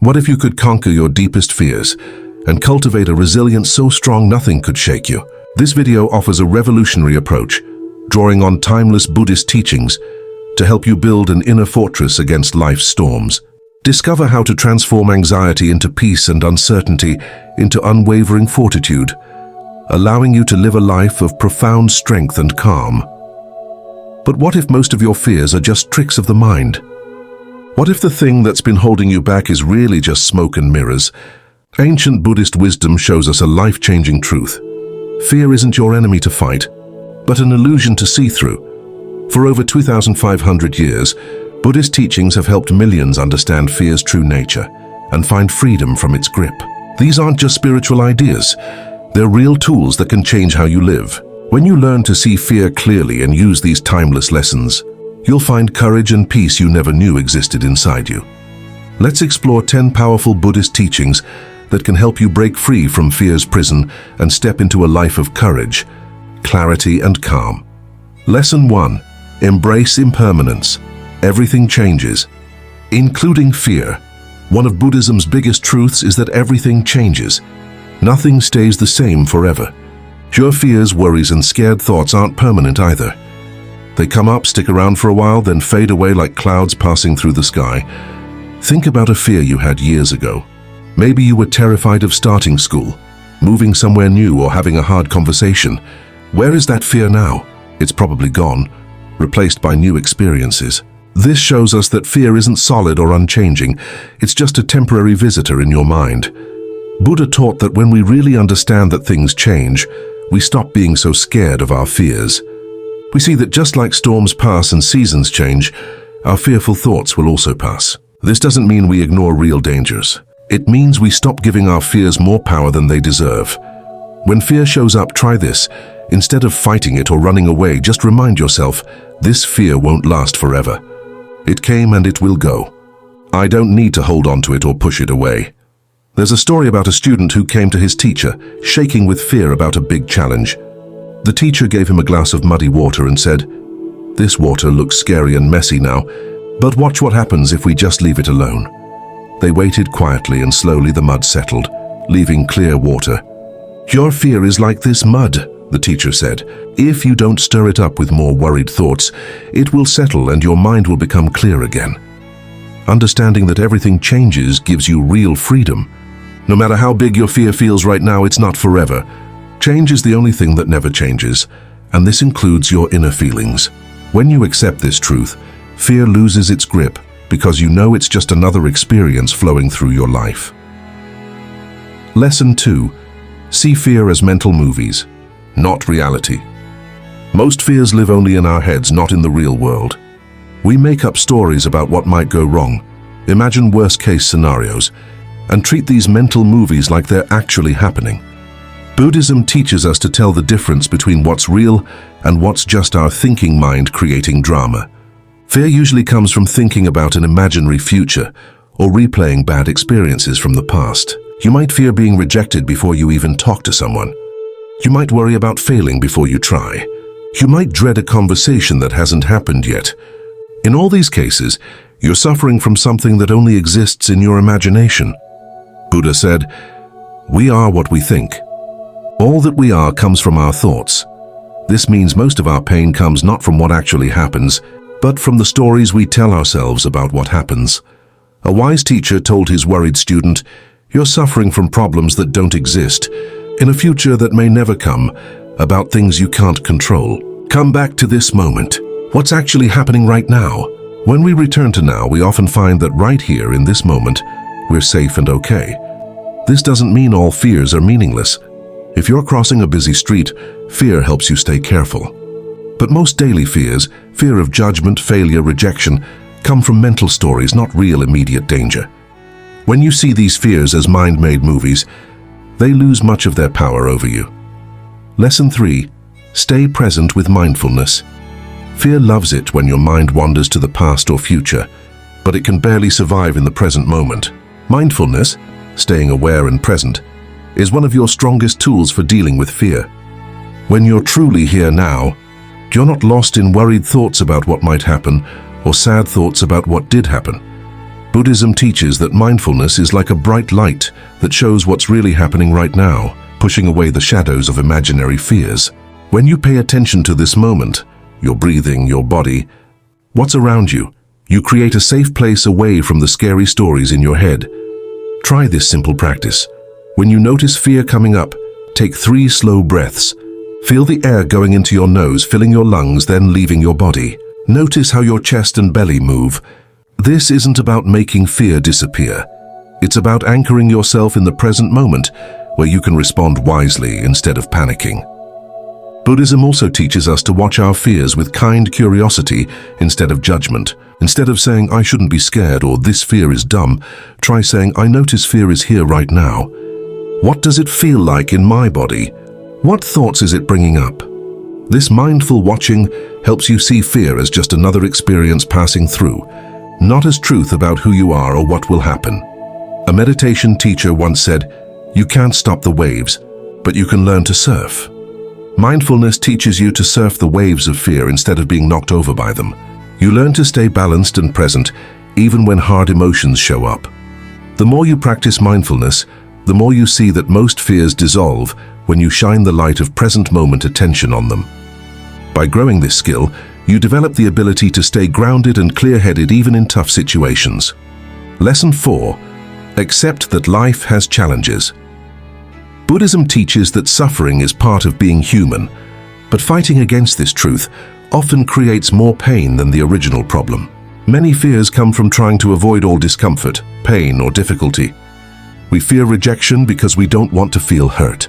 What if you could conquer your deepest fears and cultivate a resilience so strong nothing could shake you? This video offers a revolutionary approach, drawing on timeless Buddhist teachings to help you build an inner fortress against life's storms. Discover how to transform anxiety into peace and uncertainty into unwavering fortitude, allowing you to live a life of profound strength and calm. But what if most of your fears are just tricks of the mind? What if the thing that's been holding you back is really just smoke and mirrors? Ancient Buddhist wisdom shows us a life-changing truth. Fear isn't your enemy to fight, but an illusion to see through. For over 2,500 years, Buddhist teachings have helped millions understand fear's true nature and find freedom from its grip. These aren't just spiritual ideas. They're real tools that can change how you live. When you learn to see fear clearly and use these timeless lessons, you'll find courage and peace you never knew existed inside you. Let's explore 10 powerful Buddhist teachings that can help you break free from fear's prison and step into a life of courage, clarity, and calm. Lesson 1. Embrace impermanence. Everything changes, including fear. One of Buddhism's biggest truths is that everything changes. Nothing stays the same forever. Your fears, worries, and scared thoughts aren't permanent either. They come up, stick around for a while, then fade away like clouds passing through the sky. Think about a fear you had years ago. Maybe you were terrified of starting school, moving somewhere new, or having a hard conversation. Where is that fear now? It's probably gone, replaced by new experiences. This shows us that fear isn't solid or unchanging. It's just a temporary visitor in your mind. Buddha taught that when we really understand that things change, we stop being so scared of our fears. We see that just like storms pass and seasons change, our fearful thoughts will also pass. This doesn't mean we ignore real dangers. It means we stop giving our fears more power than they deserve. When fear shows up, try this. Instead of fighting it or running away, just remind yourself, this fear won't last forever. It came and it will go. I don't need to hold on to it or push it away. There's a story about a student who came to his teacher, shaking with fear about a big challenge. The teacher gave him a glass of muddy water and said, "This water looks scary and messy now, but watch what happens if we just leave it alone." They waited quietly and slowly the mud settled, leaving clear water. "Your fear is like this mud," the teacher said. "If you don't stir it up with more worried thoughts, it will settle and your mind will become clear again." Understanding that everything changes gives you real freedom. No matter how big your fear feels right now, it's not forever. Change is the only thing that never changes, and this includes your inner feelings. When you accept this truth, fear loses its grip because you know it's just another experience flowing through your life. Lesson 2. See fear as mental movies, not reality. Most fears live only in our heads, not in the real world. We make up stories about what might go wrong, imagine worst-case scenarios, and treat these mental movies like they're actually happening. Buddhism teaches us to tell the difference between what's real and what's just our thinking mind creating drama. Fear usually comes from thinking about an imaginary future or replaying bad experiences from the past. You might fear being rejected before you even talk to someone. You might worry about failing before you try. You might dread a conversation that hasn't happened yet. In all these cases, you're suffering from something that only exists in your imagination. Buddha said, "We are what we think." All that we are comes from our thoughts. This means most of our pain comes not from what actually happens, but from the stories we tell ourselves about what happens. A wise teacher told his worried student, "You're suffering from problems that don't exist, in a future that may never come, about things you can't control. Come back to this moment. What's actually happening right now?" When we return to now, we often find that right here in this moment, we're safe and okay. This doesn't mean all fears are meaningless. If you're crossing a busy street, fear helps you stay careful. But most daily fears, fear of judgment, failure, rejection, come from mental stories, not real immediate danger. When you see these fears as mind-made movies, they lose much of their power over you. Lesson 3. Stay present with mindfulness. Fear loves it when your mind wanders to the past or future, but it can barely survive in the present moment. Mindfulness, staying aware and present, is one of your strongest tools for dealing with fear. When you're truly here now, you're not lost in worried thoughts about what might happen or sad thoughts about what did happen, Buddhism teaches that mindfulness is like a bright light that shows what's really happening right now, pushing away the shadows of imaginary fears. When you pay attention to this moment, your breathing, your body, what's around you, you create a safe place away from the scary stories in your head. Try this simple practice. When you notice fear coming up, take 3 slow breaths. Feel the air going into your nose, filling your lungs, then leaving your body. Notice how your chest and belly move. This isn't about making fear disappear. It's about anchoring yourself in the present moment, where you can respond wisely instead of panicking. Buddhism also teaches us to watch our fears with kind curiosity instead of judgment. Instead of saying, "I shouldn't be scared," or "this fear is dumb," try saying, "I notice fear is here right now. What does it feel like in my body? What thoughts is it bringing up?" This mindful watching helps you see fear as just another experience passing through, not as truth about who you are or what will happen. A meditation teacher once said, "You can't stop the waves, but you can learn to surf." Mindfulness teaches you to surf the waves of fear instead of being knocked over by them. You learn to stay balanced and present, even when hard emotions show up. The more you practice mindfulness, the more you see that most fears dissolve when you shine the light of present moment attention on them. By growing this skill, you develop the ability to stay grounded and clear-headed even in tough situations. Lesson 4. Accept that life has challenges. Buddhism teaches that suffering is part of being human, but fighting against this truth often creates more pain than the original problem. Many fears come from trying to avoid all discomfort, pain, or difficulty. We fear rejection because we don't want to feel hurt.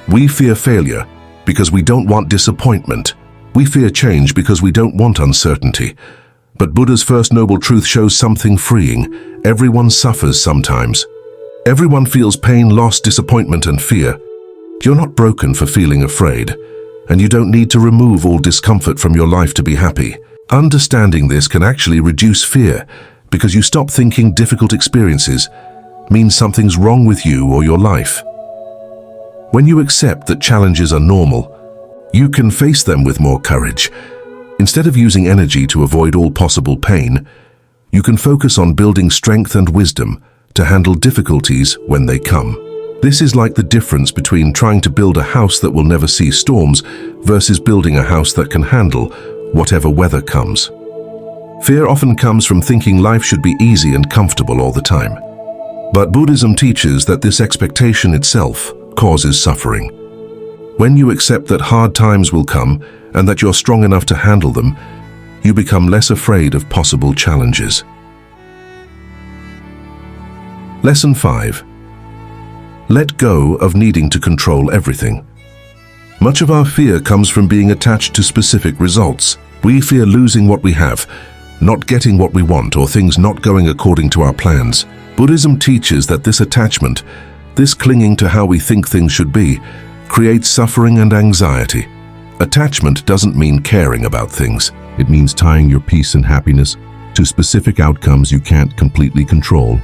We fear failure because we don't want disappointment. We fear change because we don't want uncertainty. But Buddha's first noble truth shows something freeing. Everyone suffers sometimes. Everyone feels pain, loss, disappointment, and fear. You're not broken for feeling afraid, and you don't need to remove all discomfort from your life to be happy. Understanding this can actually reduce fear because you stop thinking difficult experiences means something's wrong with you or your life. When you accept that challenges are normal, you can face them with more courage. Instead of using energy to avoid all possible pain, you can focus on building strength and wisdom to handle difficulties when they come. This is like the difference between trying to build a house that will never see storms versus building a house that can handle whatever weather comes. Fear often comes from thinking life should be easy and comfortable all the time. But Buddhism teaches that this expectation itself causes suffering. When you accept that hard times will come and that you're strong enough to handle them, you become less afraid of possible challenges. Lesson 5. Let go of needing to control everything. Much of our fear comes from being attached to specific results. We fear losing what we have, not getting what we want, or things not going according to our plans. Buddhism teaches that this attachment, this clinging to how we think things should be, creates suffering and anxiety. Attachment doesn't mean caring about things. It means tying your peace and happiness to specific outcomes you can't completely control.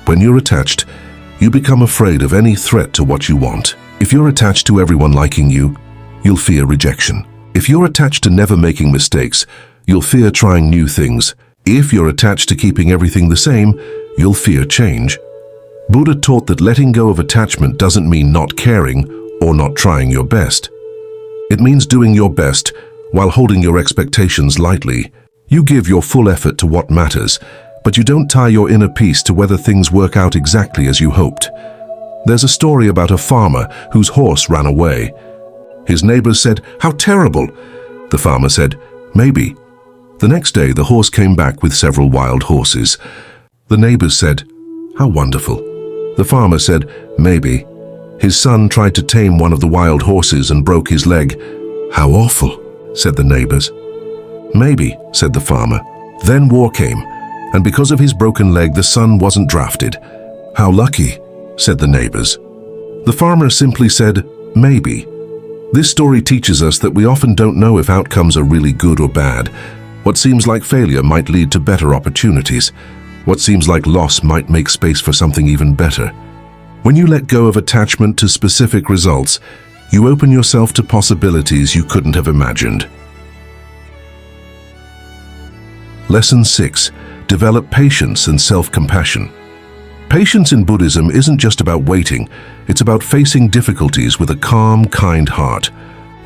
When you're attached, you become afraid of any threat to what you want. If you're attached to everyone liking you, you'll fear rejection. If you're attached to never making mistakes, you'll fear trying new things. If you're attached to keeping everything the same, you'll fear change. Buddha taught that letting go of attachment doesn't mean not caring or not trying your best. It means doing your best while holding your expectations lightly. You give your full effort to what matters, but you don't tie your inner peace to whether things work out exactly as you hoped. There's a story about a farmer whose horse ran away. His neighbors said, "How terrible!" The farmer said, "Maybe." The next day, the horse came back with several wild horses. The neighbors said, "How wonderful." The farmer said, "Maybe." His son tried to tame one of the wild horses and broke his leg. "How awful," said the neighbors. "Maybe," said the farmer. Then war came, and because of his broken leg, the son wasn't drafted. "How lucky," said the neighbors. The farmer simply said, "Maybe." This story teaches us that we often don't know if outcomes are really good or bad. What seems like failure might lead to better opportunities. What seems like loss might make space for something even better. When you let go of attachment to specific results, you open yourself to possibilities you couldn't have imagined. Lesson 6. develop patience and self-compassion. Patience in Buddhism isn't just about waiting, it's about facing difficulties with a calm, kind heart.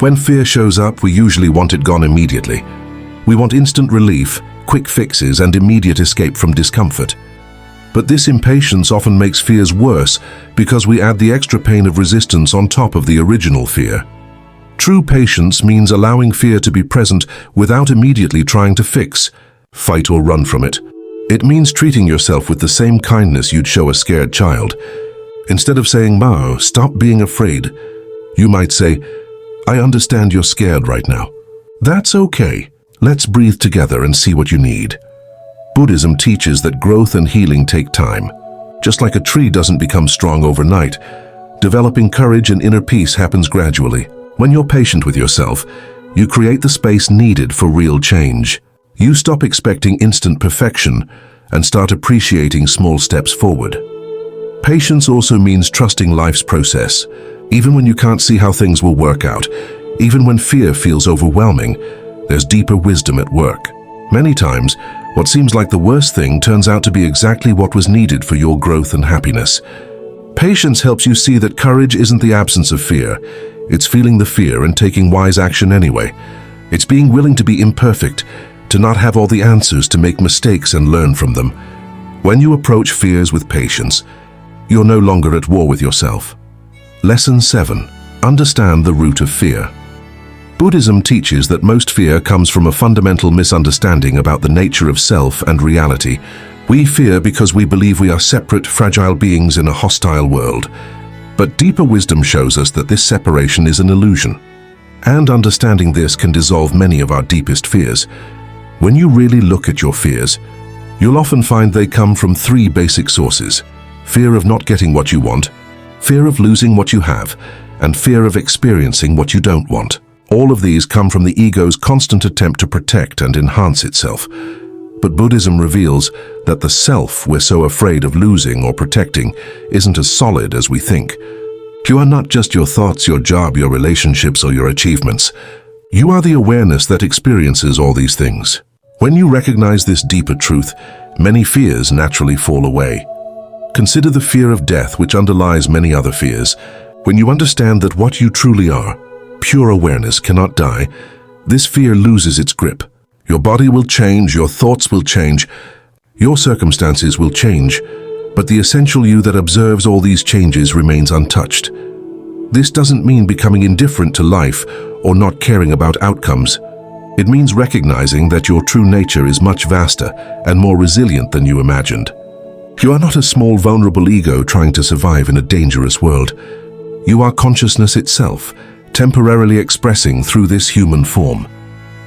When fear shows up, we usually want it gone immediately. We want instant relief, quick fixes, and immediate escape from discomfort. But this impatience often makes fears worse because we add the extra pain of resistance on top of the original fear. True patience means allowing fear to be present without immediately trying to fix, fight, or run from it. It means treating yourself with the same kindness you'd show a scared child. Instead of saying, "Mao, stop being afraid," you might say, "I understand you're scared right now. That's okay. Let's breathe together and see what you need." Buddhism teaches that growth and healing take time. Just like a tree doesn't become strong overnight, developing courage and inner peace happens gradually. When you're patient with yourself, you create the space needed for real change. You stop expecting instant perfection and start appreciating small steps forward. Patience also means trusting life's process. Even when you can't see how things will work out, even when fear feels overwhelming, there's deeper wisdom at work. Many times, what seems like the worst thing turns out to be exactly what was needed for your growth and happiness. Patience helps you see that courage isn't the absence of fear. It's feeling the fear and taking wise action anyway. It's being willing to be imperfect, to not have all the answers, to make mistakes and learn from them. When you approach fears with patience, you're no longer at war with yourself. Lesson 7. Understand the root of fear. Buddhism teaches that most fear comes from a fundamental misunderstanding about the nature of self and reality. We fear because we believe we are separate, fragile beings in a hostile world. But deeper wisdom shows us that this separation is an illusion. And understanding this can dissolve many of our deepest fears. When you really look at your fears, you'll often find they come from 3 basic sources: fear of not getting what you want, fear of losing what you have, and fear of experiencing what you don't want. All of these come from the ego's constant attempt to protect and enhance itself. But Buddhism reveals that the self we're so afraid of losing or protecting isn't as solid as we think. You are not just your thoughts, your job, your relationships, or your achievements. You are the awareness that experiences all these things. When you recognize this deeper truth, many fears naturally fall away. Consider the fear of death, which underlies many other fears. When you understand that what you truly are, pure awareness, cannot die, this fear loses its grip. Your body will change, your thoughts will change, your circumstances will change, but the essential you that observes all these changes remains untouched. This doesn't mean becoming indifferent to life or not caring about outcomes. It means recognizing that your true nature is much vaster and more resilient than you imagined. You are not a small, vulnerable ego trying to survive in a dangerous world. You are consciousness itself, temporarily expressing through this human form.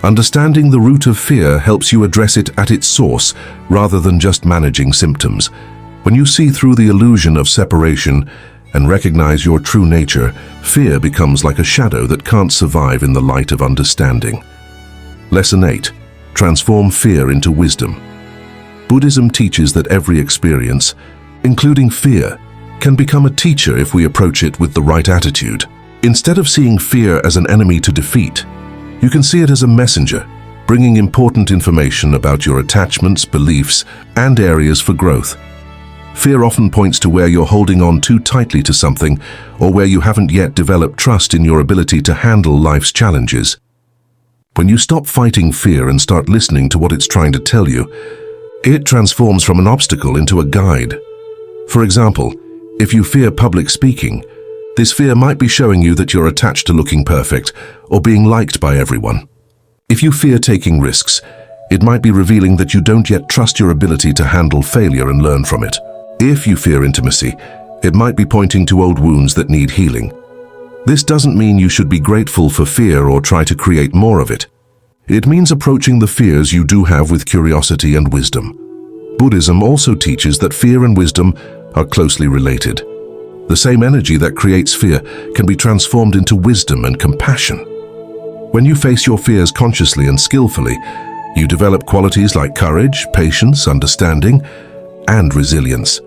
Understanding the root of fear helps you address it at its source rather than just managing symptoms. When you see through the illusion of separation and recognize your true nature, fear becomes like a shadow that can't survive in the light of understanding. Lesson 8. Transform fear into wisdom. Buddhism teaches that every experience, including fear, can become a teacher if we approach it with the right attitude. Instead of seeing fear as an enemy to defeat, you can see it as a messenger, bringing important information about your attachments, beliefs, and areas for growth. Fear often points to where you're holding on too tightly to something, or where you haven't yet developed trust in your ability to handle life's challenges. When you stop fighting fear and start listening to what it's trying to tell you, it transforms from an obstacle into a guide. For example, if you fear public speaking, this fear might be showing you that you're attached to looking perfect or being liked by everyone. If you fear taking risks, it might be revealing that you don't yet trust your ability to handle failure and learn from it. If you fear intimacy, it might be pointing to old wounds that need healing. This doesn't mean you should be grateful for fear or try to create more of it. It means approaching the fears you do have with curiosity and wisdom. Buddhism also teaches that fear and wisdom are closely related. The same energy that creates fear can be transformed into wisdom and compassion. When you face your fears consciously and skillfully, you develop qualities like courage, patience, understanding, and resilience.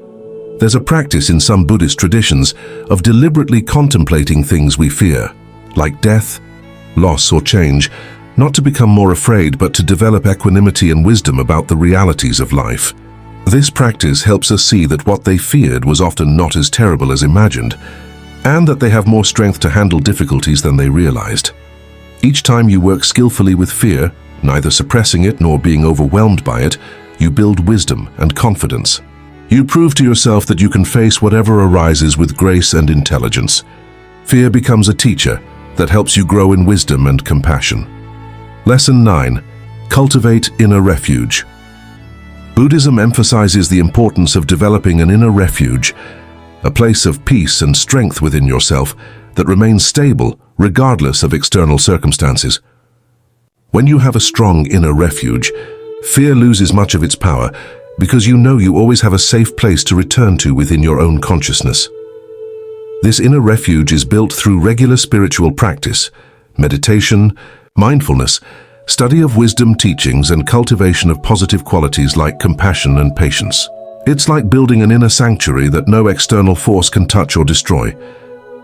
There's a practice in some Buddhist traditions of deliberately contemplating things we fear, like death, loss, or change, not to become more afraid, but to develop equanimity and wisdom about the realities of life. This practice helps us see that what they feared was often not as terrible as imagined, and that they have more strength to handle difficulties than they realized. Each time you work skillfully with fear, neither suppressing it nor being overwhelmed by it, you build wisdom and confidence. You prove to yourself that you can face whatever arises with grace and intelligence. Fear becomes a teacher that helps you grow in wisdom and compassion. Lesson 9. Cultivate inner refuge. Buddhism emphasizes the importance of developing an inner refuge, a place of peace and strength within yourself that remains stable regardless of external circumstances. When you have a strong inner refuge, fear loses much of its power because you know you always have a safe place to return to within your own consciousness. This inner refuge is built through regular spiritual practice, meditation, mindfulness, study of wisdom teachings, and cultivation of positive qualities like compassion and patience. It's like building an inner sanctuary that no external force can touch or destroy.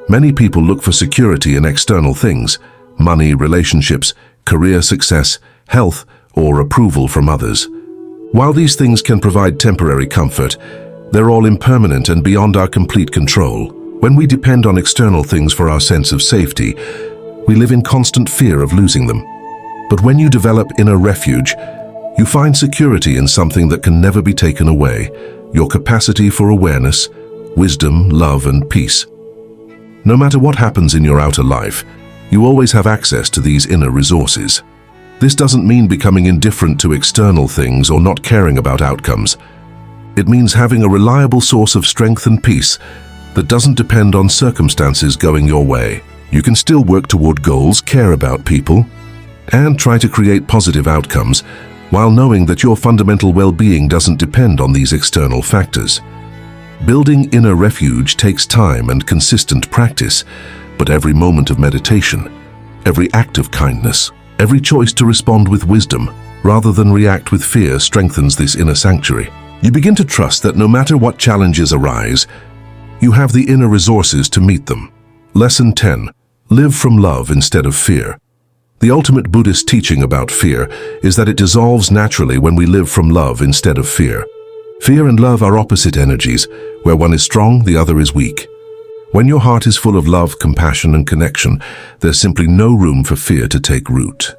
Many people look for security in external things: money, relationships, career success, health, or approval from others. While these things can provide temporary comfort, they're all impermanent and beyond our complete control. When we depend on external things for our sense of safety, we live in constant fear of losing them. But when you develop inner refuge, you find security in something that can never be taken away: your capacity for awareness, wisdom, love, and peace. No matter what happens in your outer life, you always have access to these inner resources. This doesn't mean becoming indifferent to external things or not caring about outcomes. It means having a reliable source of strength and peace that doesn't depend on circumstances going your way. You can still work toward goals, care about people, and try to create positive outcomes while knowing that your fundamental well-being doesn't depend on these external factors. Building inner refuge takes time and consistent practice, but every moment of meditation, every act of kindness, every choice to respond with wisdom rather than react with fear strengthens this inner sanctuary. You begin to trust that no matter what challenges arise, you have the inner resources to meet them. Lesson 10. Live from love instead of fear. The ultimate Buddhist teaching about fear is that it dissolves naturally when we live from love instead of fear. Fear and love are opposite energies. Where one is strong, the other is weak. When your heart is full of love, compassion, and connection, there's simply no room for fear to take root.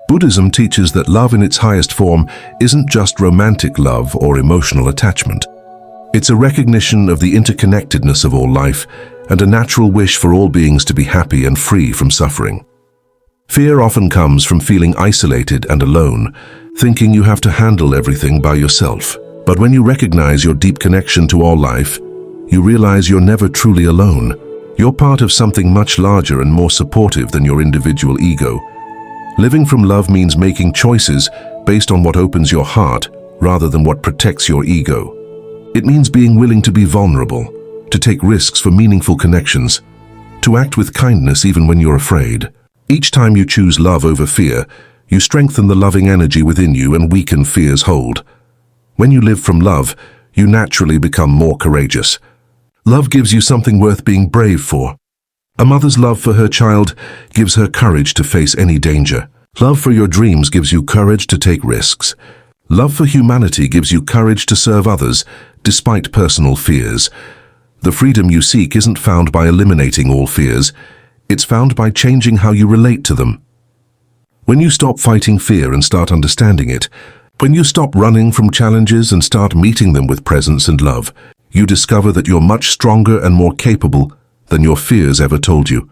Buddhism teaches that love in its highest form isn't just romantic love or emotional attachment. It's a recognition of the interconnectedness of all life and a natural wish for all beings to be happy and free from suffering. Fear often comes from feeling isolated and alone, thinking you have to handle everything by yourself. But when you recognize your deep connection to all life, you realize you're never truly alone. You're part of something much larger and more supportive than your individual ego. Living from love means making choices based on what opens your heart rather than what protects your ego. It means being willing to be vulnerable, to take risks for meaningful connections, to act with kindness even when you're afraid. Each time you choose love over fear, you strengthen the loving energy within you and weaken fear's hold. When you live from love, you naturally become more courageous. Love gives you something worth being brave for. A mother's love for her child gives her courage to face any danger. Love for your dreams gives you courage to take risks. Love for humanity gives you courage to serve others, despite personal fears. The freedom you seek isn't found by eliminating all fears. It's found by changing how you relate to them. When you stop fighting fear and start understanding it, when you stop running from challenges and start meeting them with presence and love, you discover that you're much stronger and more capable than your fears ever told you.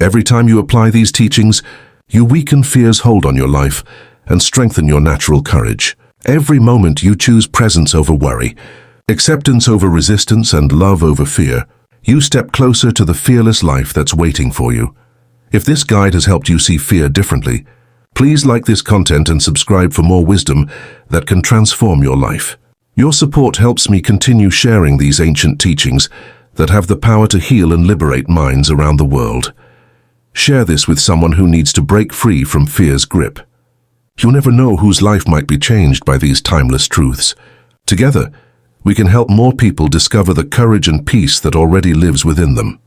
Every time you apply these teachings, you weaken fear's hold on your life and strengthen your natural courage. Every moment you choose presence over worry, acceptance over resistance, and love over fear, you step closer to the fearless life that's waiting for you. If this guide has helped you see fear differently, please like this content and subscribe for more wisdom that can transform your life. Your support helps me continue sharing these ancient teachings that have the power to heal and liberate minds around the world. Share this with someone who needs to break free from fear's grip. You never know whose life might be changed by these timeless truths. Together, we can help more people discover the courage and peace that already lives within them.